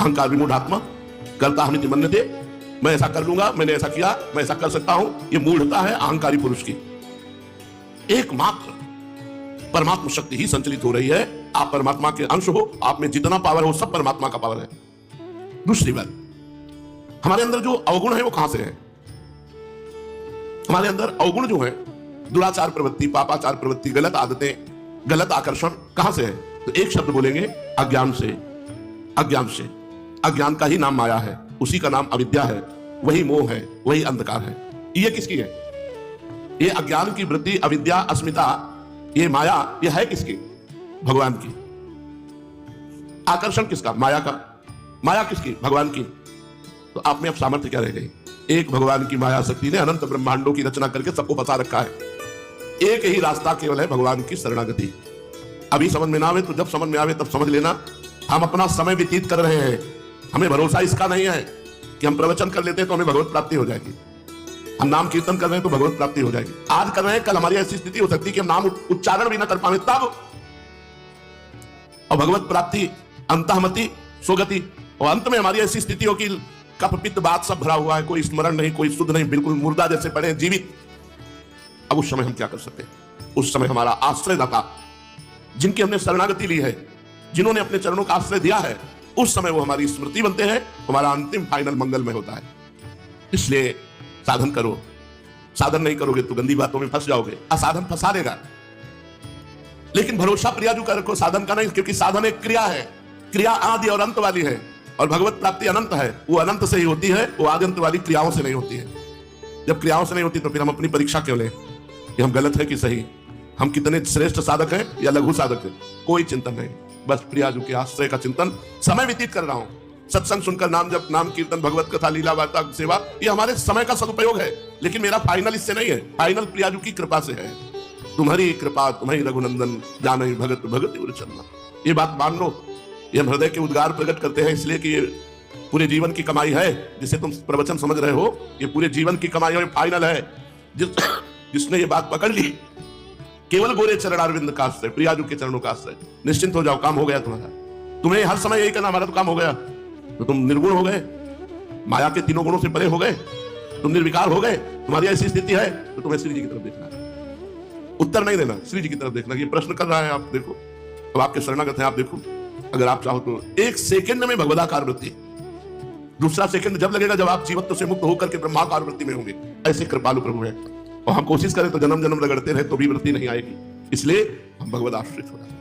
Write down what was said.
अहंकार विमूढ़ात्मा, करता हमिति मन्यते, मैं ऐसा कर लूंगा, मैंने ऐसा किया, मैं ऐसा कर सकता हूं, ये मूढ़ता है अहंकारी पुरुष की। एकमात्र परमात्मा शक्ति ही संचलित हो रही है। आप परमात्मा के अंश हो, आप में जितना पावर हो सब परमात्मा का पावर है। दूसरी बात, हमारे अंदर जो अवगुण है वो कहां से है? हमारे अंदर अवगुण जो है, दुराचार प्रवृत्ति, पापाचार प्रवृत्ति, गलत आदतें, गलत आकर्षण कहां से है? तो एक शब्द बोलेंगे, अज्ञान से। अज्ञान से, अज्ञान का ही नाम माया है, उसी का नाम अविद्या है, वही मोह है, वही अंधकार है। ये किसकी है? ये अज्ञान की वृत्ति, अविद्या, अस्मिता, ये माया, ये है किसकी? भगवान की। आकर्षण किसका? माया का। माया किसकी? भगवान की। तो आप में अब सामर्थ्य क्या रह गई? एक भगवान की माया शक्ति ने अनंत ब्रह्मांडों की रचना करके सबको फंसा रखा है। एक ही रास्ता केवल है, भगवान की शरणागति। अभी समझ में ना आवे तो जब समझ में आवे तब समझ लेना। हम अपना समय व्यतीत कर रहे हैं, हमें भरोसा इसका नहीं है कि हम प्रवचन कर लेते हैं तो हमें भगवत प्राप्ति हो जाएगी, हम नाम कीर्तन कर रहे हैं तो भगवत प्राप्ति हो जाएगी। आज कर रहे हैं, कल हमारी ऐसी स्थिति हो सकती है कि हम नाम उच्चारण भी ना कर पाए तब, और भगवत प्राप्ति अंतःमति सुगति, और अंत में हमारी ऐसी स्थिति हो कि कफ पित्त बात सब भरा हुआ है, कोई स्मरण नहीं, कोई शुद्ध नहीं, बिल्कुल मुर्दा जैसे पड़े जीवित। अब उस समय हम क्या कर सकते हैं? उस समय हमारा आश्रयदाता, जिनकी हमने शरणागति ली है, जिन्होंने अपने चरणों का आश्रय दिया है, उस समय वो हमारी स्मृति बनते हैं, हमारा अंतिम फाइनल मंगल में होता है। इसलिए साधन करो। साधन नहीं करोगे तो गंदी बातों में फंस जाओगे, असाधन फंसा देगा। लेकिन भरोसा प्रियाजू का रखो, साधन का नहीं, क्योंकि साधन एक क्रिया है, क्रिया आदि और अंत वाली है, और भगवत प्राप्ति अनंत है, वो अनंत से ही होती है, वो आद्यंत वाली क्रियाओं से नहीं होती है। जब क्रियाओं से नहीं होती तो फिर हम अपनी परीक्षा क्यों लें कि हम गलत है कि सही, हम कितने श्रेष्ठ साधक हैं या लघु साधक हैं? कोई चिंतन नहीं, बस प्रियाजू के आश्रय का चिंतन, समय व्यतीत कर रहा हूं, सत्संग सुनकर, नाम जप, नाम कीर्तन, भगवत कथा, लीला वार्ता, सेवा, ये हमारे समय का सदुपयोग है। लेकिन मेरा फाइनल इससे नहीं है, फाइनल प्रियाजू की कृपा से है। तुम्हारी कृपा तुम्हारी रघुनंदन, जानहि भगत भगत और चलना। ये बात मान लो, ये हम हृदय के उद्गार प्रकट करते हैं इसलिए कि ये पूरे जीवन की कमाई है, जिसे तुम प्रवचन समझ रहे हो, ये पूरे जीवन की कमाई है, फाइनल है। जिसने ये बात पकड़ ली, केवल गोरे चरणारविंद का आश्रय, प्रियाजू के चरणों का आश्रय, निश्चिंत हो जाओ, काम हो गया तुम्हारा। तुम्हें हर समय यही करना, हमारा तो काम हो गया, तो तुम निर्गुण हो गए, माया के तीनों गुणों से परे हो गए, तुम निर्विकार हो गए, तुम्हारी ऐसी स्थिति है, तो तुम्हें श्री जी की तरफ देखना है। उत्तर नहीं देना, श्री जी की तरफ देखना। ये प्रश्न कर रहा है, आप देखो, अब आपके शरणागत हैं, आप देखो, अगर आप चाहो तो एक सेकंड में भगवदाकार वृत्ति, दूसरा सेकंड जब लगेगा जब आप जीवत्व से मुक्त होकर के ब्रह्माकार वृत्ति में होंगे। ऐसे कृपालु प्रभु है, और हम कोशिश करें तो जन्म जन्म रगड़ते रहे तो भी वृत्ति नहीं आएगी। इसलिए हम भगवद आश्रित हो जाते हैं।